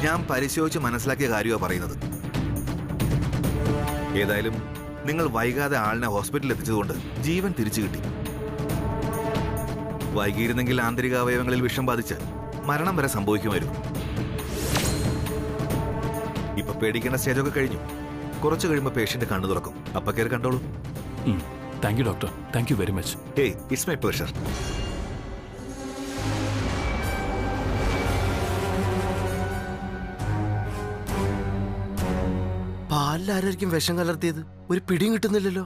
ഞാൻ പരിശോധിച്ച് മനസ്സിലാക്കിയ കാര്യമാണ് പറയുന്നത്. ഏതായാലും നിങ്ങൾ വൈകാതെ ആളിനെ ഹോസ്പിറ്റലിൽ എത്തിച്ചതുകൊണ്ട് ജീവൻ തിരിച്ചു കിട്ടി. വൈകിയിരുന്നെങ്കിൽ ആന്തരിക അവയവങ്ങളിൽ വിഷം ബാധിച്ച് മരണം വരെ സംഭവിക്കുമായിരുന്നു. ഇപ്പൊ പേടിക്കേണ്ട സ്റ്റേജൊക്കെ കഴിഞ്ഞു. കുറച്ച് കഴിയുമ്പോൾ പേഷ്യന്റ് കണ്ണു തുറക്കും. അപ്പൊ കയറി കണ്ടോളൂ. Thank you doctor. Thank you very much. Hey, it's my pleasure. പാലിലാരായിരിക്കും വിഷം കലർത്തിയത്? ഒരു പിടിയും കിട്ടുന്നില്ലല്ലോ.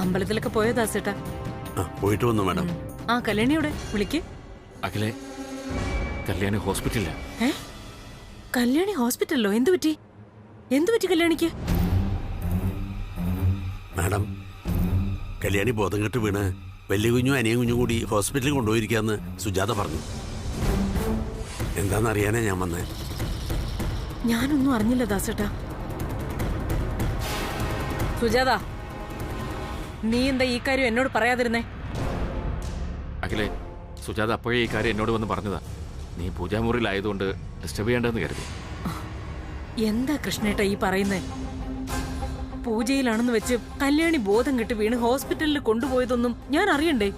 അമ്പലത്തിലൊക്കെ പോയോ ദാസേട്ടാ? പോയിട്ട് വന്നു മാഡം. ആ കല്യാണിയോടെ വിളിക്ക്. അഖിലേ, കല്യാണി ഹോസ്പിറ്റലില്ല. കല്യാണി ഹോസ്പിറ്റലിലോ? എന്തു പറ്റി? എന്തു പറ്റി കല്യാണിക്ക്? മാഡം, കല്യാണി ബോധം കെട്ട് വീണ് വലിയ കുഞ്ഞും അനിയൻ കുഞ്ഞും കൂടി ഹോസ്പിറ്റലിൽ കൊണ്ടുപോയിരിക്കാന്ന് സുജാത പറഞ്ഞു. എന്താണെന്നറിയാനാ ഞാൻ വന്നേ. ഞാനൊന്നും അറിഞ്ഞില്ല ദാസേട്ടാ. സുജാത, നീ എന്താ ഈ കാര്യം എന്നോട് പറയാതിരുന്നേ? അഖിലേ, സുജാത അപ്പോഴേ ഈ കാര്യം എന്നോട് വന്ന് പറഞ്ഞതാ. നീ പൂജാമുറിയിലായതുകൊണ്ട് ഡിസ്റ്റർബ് ചെയ്യേണ്ടെന്ന് കരുതി. എന്താ കൃഷ്ണേട്ട ഈ പറയുന്നേ? പൂജയിലാണെന്ന് വെച്ച് കല്യാണി ബോധം കെട്ട് വീണ് ഹോസ്പിറ്റലിൽ കൊണ്ടുപോയതൊന്നും ഞാൻ അറിയണ്ടേ?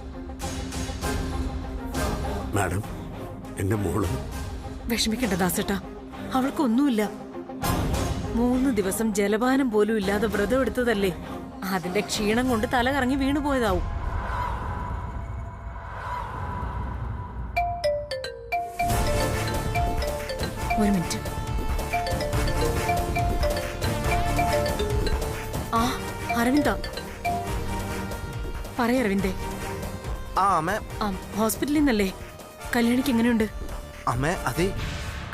മാഡം, എന്റെ മോള് വിഷമിക്കണ്ട ദാസേട്ടാ, അവൾക്കൊന്നുമില്ല. 3 ദിവസം ജലപാനം പോലും ഇല്ലാതെ വ്രതം എടുത്തതല്ലേ. അതിന്റെ ക്ഷീണം കൊണ്ട് തല കറങ്ങി വീണു പോയതാവും. ഒരു മിനിറ്റ്. ആ അരവിന്ദ, പറയ അരവിന്ദേ. ഹോസ്പിറ്റലിൽ നിന്നല്ലേ? കല്യാണിക്ക് എങ്ങനെയുണ്ട്? അമ്മേ, അതെ,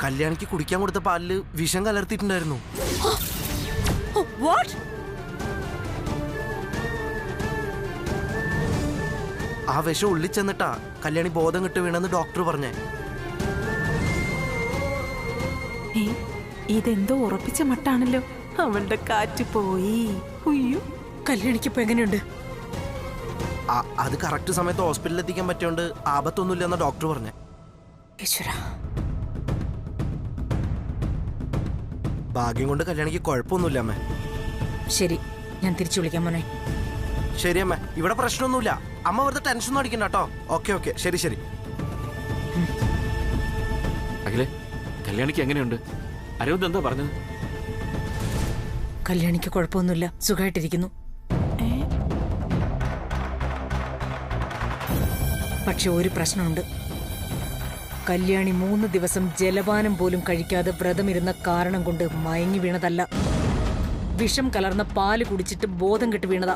കല്യാണിക്ക് കുടിക്കാൻ കൊടുത്ത പാലില് വിഷം കലർത്തിയിട്ടുണ്ടായിരുന്നു. ആ വിഷം ഉള്ളിൽ ചെന്നിട്ടാ കല്യാണി ബോധം കെട്ട് വീണെന്ന് ഡോക്ടർ പറഞ്ഞേ. ഇതെന്തോ ഉറപ്പിച്ച മട്ടാണല്ലോ. അവളുടെ കാറ്റ് പോയി. കല്യാണിക്കിപ്പോ എങ്ങനെയുണ്ട്? അത് കറക്റ്റ് സമയത്ത് ഹോസ്പിറ്റലിൽ എത്തിക്കാൻ പറ്റിയോണ്ട് ആപത്തൊന്നുമില്ലെന്ന ഡോക്ടർ പറഞ്ഞേ. ഭാഗ്യം കൊണ്ട് കല്യാണിക്ക് കുഴപ്പമൊന്നുമില്ല അമ്മേ. ശരി, ഞാൻ തിരിച്ചു വിളിക്കാൻ മോനെ. ശരി അമ്മ, ഇവിടെ പ്രശ്നമൊന്നുമില്ല. അമ്മ വെറുതെ ടെൻഷനൊന്നും അടിക്കണ്ട കേട്ടോ. ഓക്കെ, ശരി ശരി. അഖിലേ, കല്യാണിക്ക് എങ്ങനെയുണ്ട്? അരവിന്ദ് എന്താ പറഞ്ഞത്? കല്യാണിക്ക് കുഴപ്പമൊന്നുമില്ല, സുഖമായിട്ടിരിക്കുന്നു. പക്ഷെ ഒരു പ്രശ്നമുണ്ട്. കല്യാണി 3 ദിവസം ജലപാനം പോലും കഴിക്കാതെ വ്രതമിരുന്ന കാരണം കൊണ്ട് മയങ്ങി വീണതല്ല. വിഷം കലർന്ന പാല് കുടിച്ചിട്ട് ബോധം കെട്ട് വീണതാ.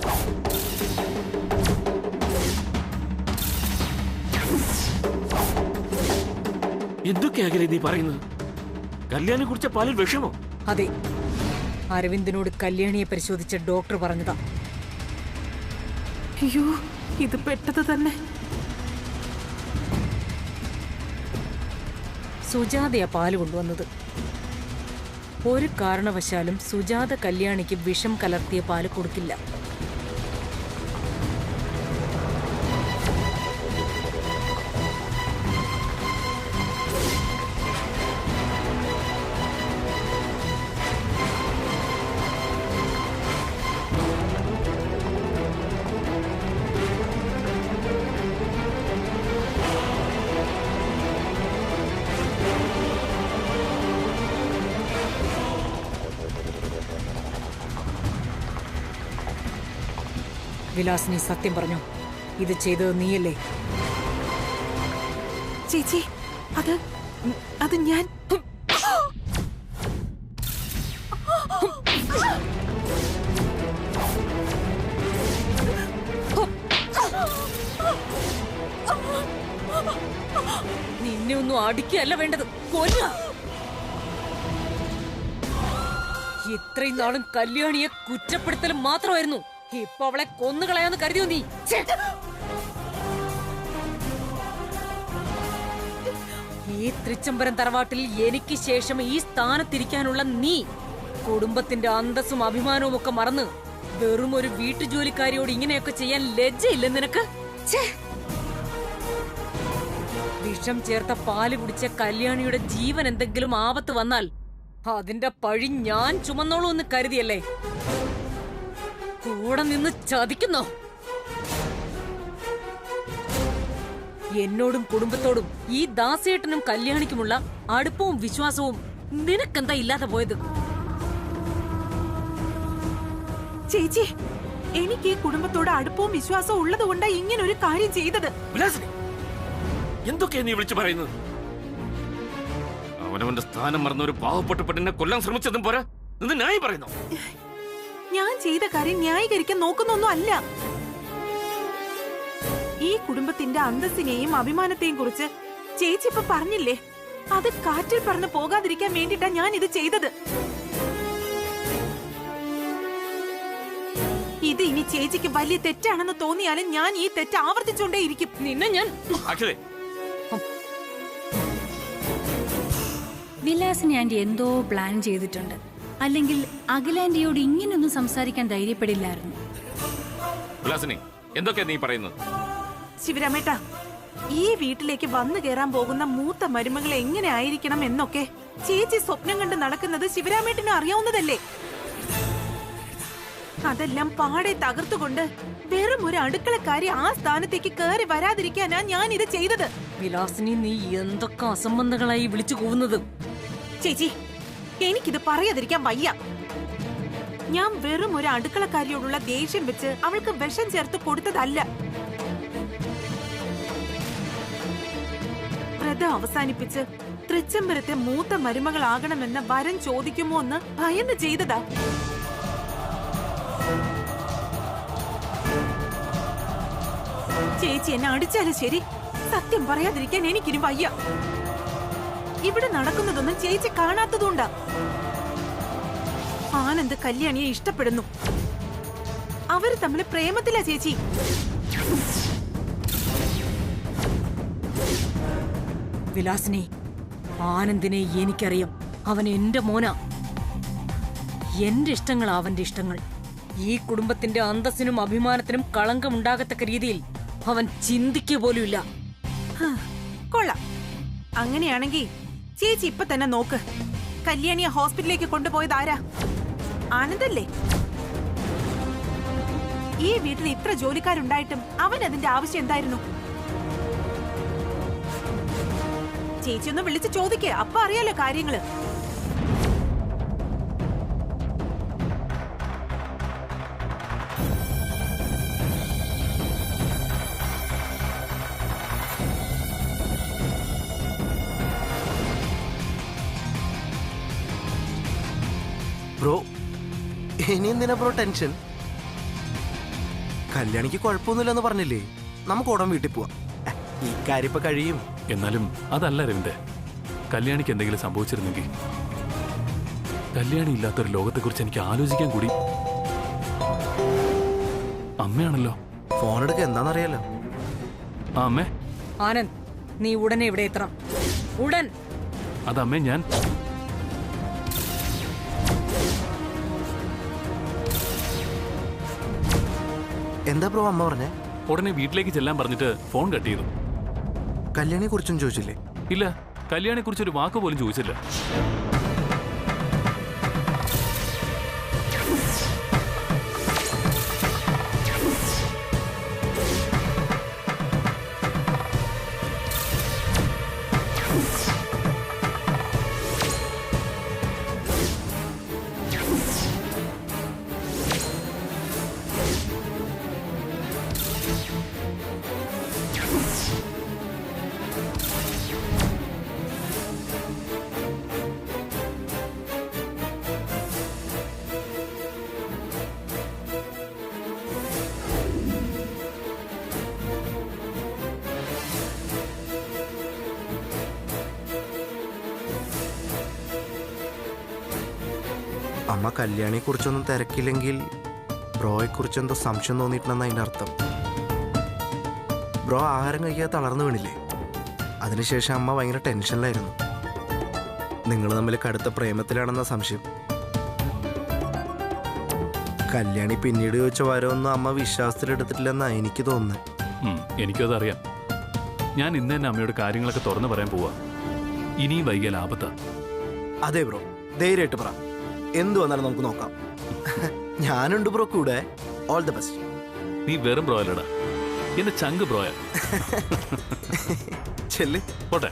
എന്തൊക്കെയാ നീ പറയുന്നത്? കല്യാണി കുടിച്ച പാലിൽ വിഷമോ? അതെ, അരവിന്ദിനോട് കല്യാണിയെ പരിശോധിച്ച ഡോക്ടർ പറഞ്ഞതാ. അയ്യോ, ഇത് പെട്ടത് തന്നെ. സുജാതയാ പാല് കൊണ്ടുവന്നത്. ഒരു കാരണവശാലും സുജാത കല്യാണിക്ക് വിഷം കലർത്തിയ പാല് കൊടുക്കില്ല. വിലാസിനി സത്യം പറഞ്ഞു, ഇത് ചെയ്തത് നീയല്ലേ? ചേച്ചി, അത് ഞാൻ നിന്നെ ഒന്നും അടിക്കുകയല്ല വേണ്ടത്, കൊല്ല. ഇത്രയും നാളും കല്യാണിയെ കുറ്റപ്പെടുത്തലും മാത്രമായിരുന്നു. ഇപ്പൊ അവളെ കൊന്നുകളയാന്ന് കരുതിയോ നീ? ഈ തൃച്ചംബരം തറവാട്ടിൽ എനിക്ക് ശേഷം ഈ സ്ഥാനത്തിരിക്കാനുള്ള നീ കുടുംബത്തിന്റെ അന്തസ്സും അഭിമാനവും ഒക്കെ മറന്ന് വെറും ഒരു വീട്ടുജോലിക്കാരിയോട് ഇങ്ങനെയൊക്കെ ചെയ്യാൻ ലജ്ജയില്ല നിനക്ക്? വിഷം ചേർത്ത പാല് കുടിച്ച കല്യാണിയുടെ ജീവൻ എന്തെങ്കിലും ആപത്ത് വന്നാൽ അതിന്റെ പഴി ഞാൻ ചുമന്നോളൂ എന്ന് കരുതിയല്ലേ? കൂടെ നിന്ന് ചതിക്കുന്നോ? എന്നോടും കുടുംബത്തോടും ഈ ദാസേട്ടനും കല്യാണിക്കുമുള്ള അടുപ്പവും വിശ്വാസവും നിനക്കെന്താ ഇല്ലാതെ പോയത്? ചേച്ചി, എനിക്ക് ഈ കുടുംബത്തോട് അടുപ്പവും വിശ്വാസവും ഉള്ളത് കൊണ്ടാ ഇങ്ങനെ ഒരു കാര്യം ചെയ്തത്. എന്തൊക്കെയാ നീ വിളിച്ചു പറയുന്നത്? അവനവന്റെ സ്ഥാനം മറന്ന ഒരു പാവപ്പെട്ട പെണ്ണിനെ കൊല്ലാൻ ശ്രമിച്ചതും പോരാ, നിന്ന് ന്യായം പറയുന്നു. ഞാൻ ചെയ്ത കാര്യം ന്യായീകരിക്കാൻ നോക്കുന്നൊന്നും അല്ല. ഈ കുടുംബത്തിന്റെ അന്തസ്സിനെയും അഭിമാനത്തെയും കുറിച്ച് ചേച്ചി ഇപ്പൊ പറഞ്ഞില്ലേ, അത് കാറ്റിൽ പറന്ന് പോകാതിരിക്കാൻ വേണ്ടിട്ടാ ഞാൻ ഇത് ചെയ്തത്. ഇത് ഇനി ചേച്ചിക്ക് വലിയ തെറ്റാണെന്ന് തോന്നിയാലും ഞാൻ ഈ തെറ്റ് ആവർത്തിച്ചുകൊണ്ടേയിരിക്കും. നിന്നെ ഞാൻ വിലാസിനി ആന്റി എന്തോ പ്ലാൻ ചെയ്തിട്ടുണ്ട്. അല്ലെങ്കിൽ അഖിലാന്റിയോട് ഇങ്ങനൊന്നും സംസാരിക്കാൻ ധൈര്യപ്പെടില്ലായിരുന്നു. വിലാസിനി, എന്തൊക്കെയാ നീ പറയുന്നത്? ശിവരാമേട്ടാ, ഈ വീട്ടിലേക്ക് വന്നു കയറാൻ പോകുന്ന മൂത്ത മരുമകൾ എങ്ങനെ ആയിരിക്കണം എന്നൊക്കെ ചേച്ചി സ്വപ്നം കണ്ട് നടക്കുന്നത് ശിവരാമേട്ടന് അറിയാവുന്നതല്ലേ? അതെല്ലാം പാടെ തകർത്തുകൊണ്ട് വെറും ഒരു അടുക്കളക്കാരി ആ സ്ഥാനത്തേക്ക് കയറി വരാതിരിക്കാനാ ഞാൻ ഇത് ചെയ്തത്. വിലാസിനി, നീ എന്തൊക്കെ അസംബന്ധങ്ങളായി വിളിച്ചു കൂവുന്നത്? ചേച്ചി, എനിക്കിത് പറയാതിരിക്കാൻ വയ്യ. ഞാൻ വെറും ഒരു അടുക്കളക്കാരിയോടുള്ള ദേഷ്യം വെച്ച് അവൾക്ക് വിഷം ചേർത്ത് കൊടുത്തതല്ല. വ്രതം അവസാനിപ്പിച്ച് തൃച്ചംബരത്തെ മൂത്ത മരുമകളാകണമെന്ന വരം ചോദിക്കുമോ എന്ന് ഭയന്ന് ചെയ്തതാ. ചേച്ചി എന്നെ അടിച്ചാലും ശരി, സത്യം പറയാതിരിക്കാൻ എനിക്കിനി വയ്യ. ഇവിടെ നടക്കുന്നതൊന്നും ചേച്ചി കാണാത്തതുകൊണ്ടാ. ആനന്ദ് കല്യാണിയെ ഇഷ്ടപ്പെടുന്നു. അവര് തമ്മിൽ പ്രേമത്തിലാ ചേച്ചി. വിലാസിനി, ആനന്ദിനെ എനിക്കറിയാം. അവൻ എന്റെ മോനാ. എന്റെ ഇഷ്ടങ്ങളാ അവന്റെ ഇഷ്ടങ്ങൾ. ഈ കുടുംബത്തിന്റെ അന്തസ്സിനും അഭിമാനത്തിനും കളങ്കമുണ്ടാകത്തക്ക രീതിയിൽ അവൻ ചിന്തിക്കുക പോലുമില്ല. കൊള്ളാം. അങ്ങനെയാണെങ്കിൽ ചേച്ചി ഇപ്പൊ തന്നെ നോക്ക്. കല്യാണിയെ ഹോസ്പിറ്റലിലേക്ക് കൊണ്ടുപോയത് ആരാ? ആനന്ദല്ലേ? ഈ വീട്ടിൽ ഇത്ര ജോലിക്കാരുണ്ടായിട്ടും അവൻ അതിന്റെ ആവശ്യം എന്തായിരുന്നു? ചേച്ചി ഒന്ന് വിളിച്ച് ചോദിക്കേ, അപ്പൊ അറിയാലോ കാര്യങ്ങള്. ബ്രോ, ഇനി എന്തിനാ ബ്രോ ടെൻഷൻ? കല്യാണിക്ക് കുഴപ്പമൊന്നുമില്ലെന്ന് പറഞ്ഞില്ലേ? നമുക്ക് ഉടൻ വീട്ടിൽ പോവാം. ഈ കാര്യം ഇപ്പൊ കഴിയും. എന്നാലും അതല്ല രവിന്റെ. കല്യാണിക്ക് എന്തെങ്കിലും സംഭവിച്ചിരുന്നെങ്കിൽ കല്യാണി ഇല്ലാത്തൊരു ലോകത്തെക്കുറിച്ച് എനിക്ക് ആലോചിക്കാൻ കൂടി. അമ്മയാണല്ലോ. ഫോൺ എടുക്കുക, എന്താണെന്നറിയാലോ. ആ അമ്മേ. ആനന്ദ്, നീ ഉടനെ ഇവിടെ എത്തണം. ഉടൻ. അതമ്മേ, ഞാൻ എന്താ ബ്രോ അമ്മ പറഞ്ഞേ? ഉടനെ വീട്ടിലേക്ക് ചെല്ലാൻ പറഞ്ഞിട്ട് ഫോൺ കട്ട് ചെയ്തു. കല്യാണിയെ കുറിച്ചും ചോദിച്ചില്ലേ? ഇല്ല, കല്യാണിയെ കുറിച്ച് ഒരു വാക്ക് പോലും ചോദിച്ചില്ല. അമ്മ കല്യാണിയെ കുറിച്ചൊന്നും തിരക്കില്ലെങ്കിൽ ബ്രോയെ കുറിച്ച് എന്തോ സംശയം തോന്നിയിട്ടുണ്ടെന്ന് അതിൻ്റെ അർത്ഥം. ബ്രോ ആഹാരം കഴിക്കാതെ തളർന്നു വീണില്ലേ? അതിനുശേഷം അമ്മ ഭയങ്കര ടെൻഷനിലായിരുന്നു. നിങ്ങൾ തമ്മിൽ കടുത്ത പ്രേമത്തിലാണെന്ന സംശയം. കല്യാണി പിന്നീട് ചോദിച്ച വരവൊന്നും അമ്മ വിശ്വാസത്തിലെടുത്തിട്ടില്ലെന്നാണ് എനിക്ക് തോന്നുന്നത്. എനിക്കത് അറിയാം. ഞാൻ ഇന്ന് തന്നെ അമ്മയോട് കാര്യങ്ങളൊക്കെ തുറന്നു പറയാൻ പോവാ. ഇനിയും വൈകിയാൽ ആപത്താ. അതെ ബ്രോ, ധൈര്യമായിട്ട് പറ. എന്തു വന്നാലും നമുക്ക് നോക്കാം. ഞാനുണ്ട് ബ്രോ കൂടെ. All the best. നീ വെറും ബ്രോയല്ലടാ, എന്റെ ചങ്ക് ബ്രോയ. ചെല്ല് പോട്ടെ.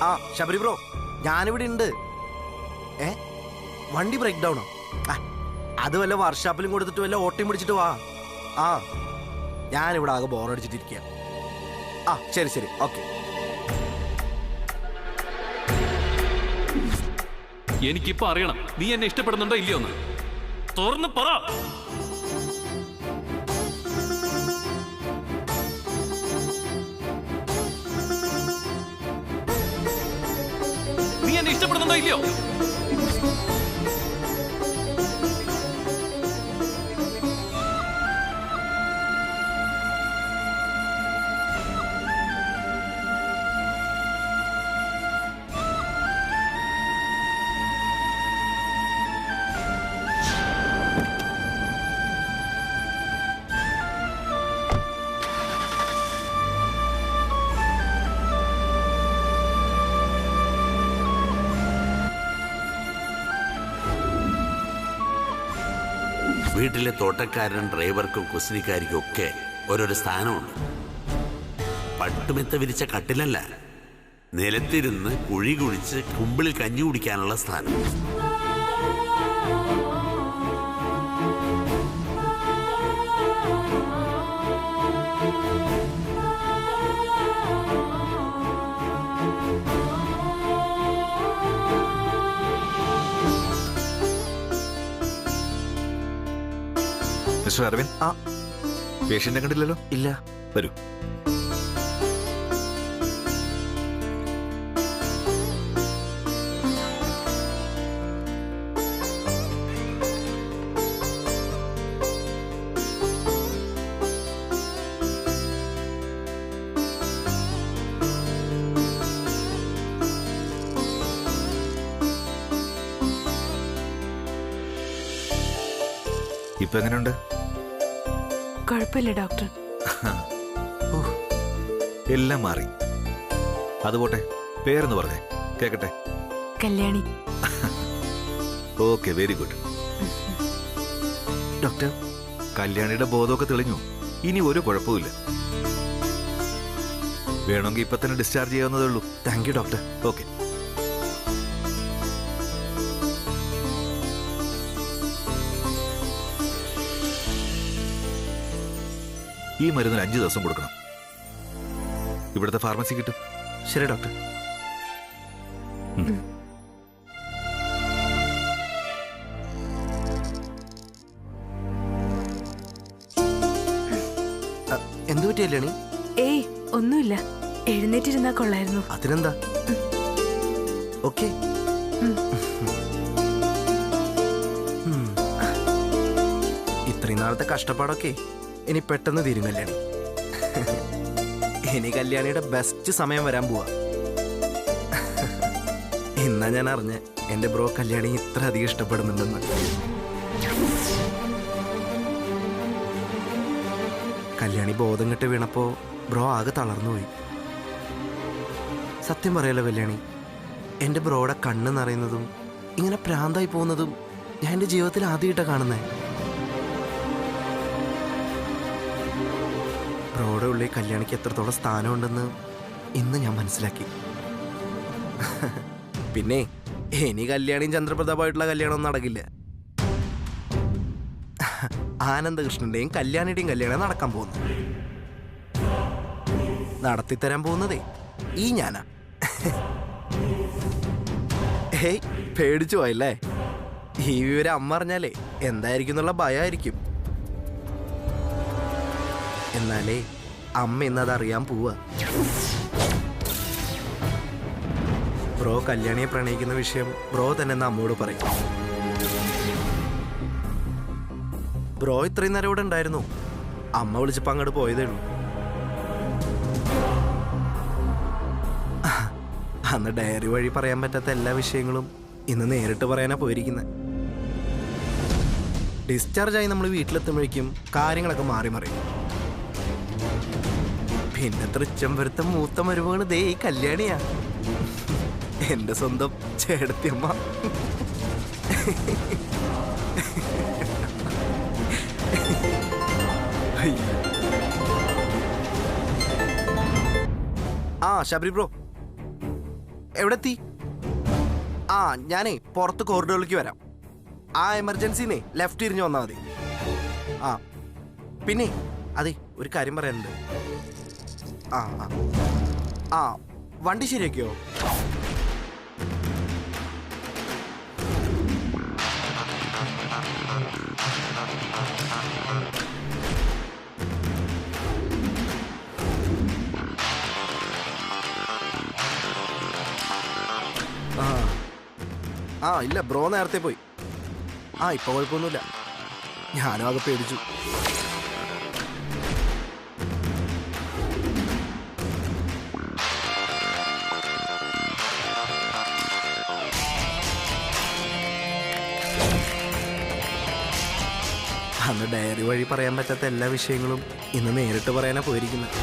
ആ ശബരി ബ്രോ, ഞാനിവിടെ ഉണ്ട്. വണ്ടി ബ്രേക്ക് ഡൗണോ? അത് വല്ല വർക്ക്ഷോപ്പിലും കൊടുത്തിട്ട് വല്ല ഓട്ടയും പിടിച്ചിട്ട് വാ. ആ, ഞാനിവിടെ ആകെ ബോറടിച്ചിട്ടിരിക്കുക. ആ ശരി ശരി, ഓക്കെ. എനിക്കിപ്പോ അറിയണം നീ എന്നെ ഇഷ്ടപ്പെടുന്നുണ്ടോ ഇല്ലയോന്ന്. തുറന്ന് പറ. നീ എന്നെ ഇഷ്ടപ്പെടുന്നുണ്ടോ ഇല്ലയോ? വീട്ടിലെ തോട്ടക്കാരൻ, ഡ്രൈവർക്കും കുസ്നിക്കാരിക്കും ഒക്കെ ഓരോരോ സ്ഥാനമുണ്ട്. പട്ടുമെത്ത വിരിച്ച കട്ടിലല്ല, നിലത്തിരുന്ന് കുഴി കുഴിച്ച് കുമ്പിളിൽ കഞ്ഞി കുടിക്കാനുള്ള സ്ഥാനം. മിസ്റ്റർ അരവിന്ദ്, ആ പേഷ്യന്റിനെ കണ്ടില്ലല്ലോ? ഇല്ല. വരൂ. ഇപ്പൊ എങ്ങനെയുണ്ട്? കുഴപ്പമില്ല ഡോക്ടർ. എല്ലാം മാറി. അതുപോട്ടെ, പേരെന്ന് പറഞ്ഞേ കേക്കട്ടെ. Kalyani. Okay, very good. Doctor, കല്യാണിയുടെ ബോധമൊക്കെ തെളിഞ്ഞു. ഇനി ഒരു കുഴപ്പമില്ല. വേണമെങ്കിൽ ഇപ്പൊ തന്നെ ഡിസ്ചാർജ് ചെയ്യാവുന്നതേ ഉള്ളൂ. Thank you doctor. ഓക്കെ. ഈ മരുന്നിന് 5 ദിവസം കൊടുക്കണം. ഇവിടുത്തെ ഫാർമസി കിട്ടും. ശരി ഡോക്ടർ. എന്തു പറ്റി കല്യാണി? ഏയ് ഒന്നുമില്ല, എഴുന്നേറ്റിരുന്നാ കൊള്ളായിരുന്നു. അതിനെന്താ? ഓക്കെ. ഇത്രയും നാളത്തെ കഷ്ടപ്പാടൊക്കെ ഇനി പെട്ടെന്ന് തീരും കല്യാണി. ഇനി കല്യാണിയുടെ ബെസ്റ്റ് സമയം വരാൻ പോവാ. ഇന്നാ ഞാൻ അറിഞ്ഞ എന്റെ ബ്രോ കല്യാണി ഇത്ര അധികം ഇഷ്ടപ്പെടുന്നുണ്ടെന്ന്. കല്യാണി ബോധം കെട്ട് വീണപ്പോ ബ്രോ ആകെ തളർന്നുപോയി. സത്യം പറയാലോ കല്യാണി, എന്റെ ബ്രോയുടെ കണ്ണ് നിറയുന്നതും ഇങ്ങനെ പ്രാന്തായി പോകുന്നതും ഞാൻ എന്റെ ജീവിതത്തിൽ ആദ്യമായിട്ടാണ് കാണുന്നേ. ബ്രോയുടെ ഉള്ളിൽ കല്യാണിക്ക് എത്രത്തോളം സ്ഥാനമുണ്ടെന്ന് ഇന്ന് ഞാൻ മനസ്സിലാക്കി. പിന്നെ ഇനി കല്യാണിയും ചന്ദ്രപ്രതാപായിട്ടുള്ള കല്യാണം ഒന്നും നടക്കില്ല. ആനന്ദകൃഷ്ണന്റെയും കല്യാണിയുടെയും കല്യാണം നടക്കാൻ പോകുന്നു. നടത്തിത്തരാൻ പോകുന്നതേ ഈ ഞാനാ. ഹേയ്, പേടിച്ചു പോയല്ലേ? ഈ വിവരം അമ്മ അറിഞ്ഞാലേ എന്തായിരിക്കും എന്നുള്ള ഭയമായിരിക്കും. എന്നാലേ അമ്മ ഇന്നത് അറിയാൻ പോവാ. ബ്രോ കല്യാണിയെ പ്രണയിക്കുന്ന വിഷയം ബ്രോ തന്നെ എന്നാ അമ്മയോട് പറയും. ബ്രോ ഇത്രയും നേരം ഇവിടെ ഉണ്ടായിരുന്നു. അമ്മ വിളിച്ചപ്പോ അങ്ങോട്ട് പോയതേ ഉള്ളൂ. അന്ന് ഡയറി വഴി പറയാൻ പറ്റാത്ത എല്ലാ വിഷയങ്ങളും ഇന്ന് നേരിട്ട് പറയാനാ പോയിരിക്കുന്നത്. ഡിസ്ചാർജായി നമ്മൾ വീട്ടിലെത്തുമ്പോഴേക്കും കാര്യങ്ങളൊക്കെ മാറി മറിയും. പിന്നെ തൃച്ചം വരുത്ത മൂത്ത മരുമകള് ദേ ഈ കല്യാണിയാ, എന്റെ സ്വന്തം ചേടത്തിയമ്മ. ആ ശബരി ബ്രോ എവിടെ എത്തി? ആ ഞാനേ പുറത്ത് കോറിഡോറിലേക്ക് വരാം. ആ എമർജൻസിന്നേ ലെഫ്റ്റ് തിരിഞ്ഞു വന്നാൽ മതി. ആ പിന്നെ അതെ, ഒരു കാര്യം പറയാനുണ്ട്. ആ ആ ആ വണ്ടി ശരിയാക്കിയോ? ആ ഇല്ല, ബ്രോ നേരത്തെ പോയി. ആ ഇപ്പൊ കുഴപ്പമൊന്നുമില്ല. ഞാനും ആകെ പേടിച്ചു. അന്ന് ഡയറി വഴി പറയാൻ പറ്റാത്ത എല്ലാ വിഷയങ്ങളും ഇന്ന് നേരിട്ട് പറയാനാ പോയിരിക്കുന്നത്.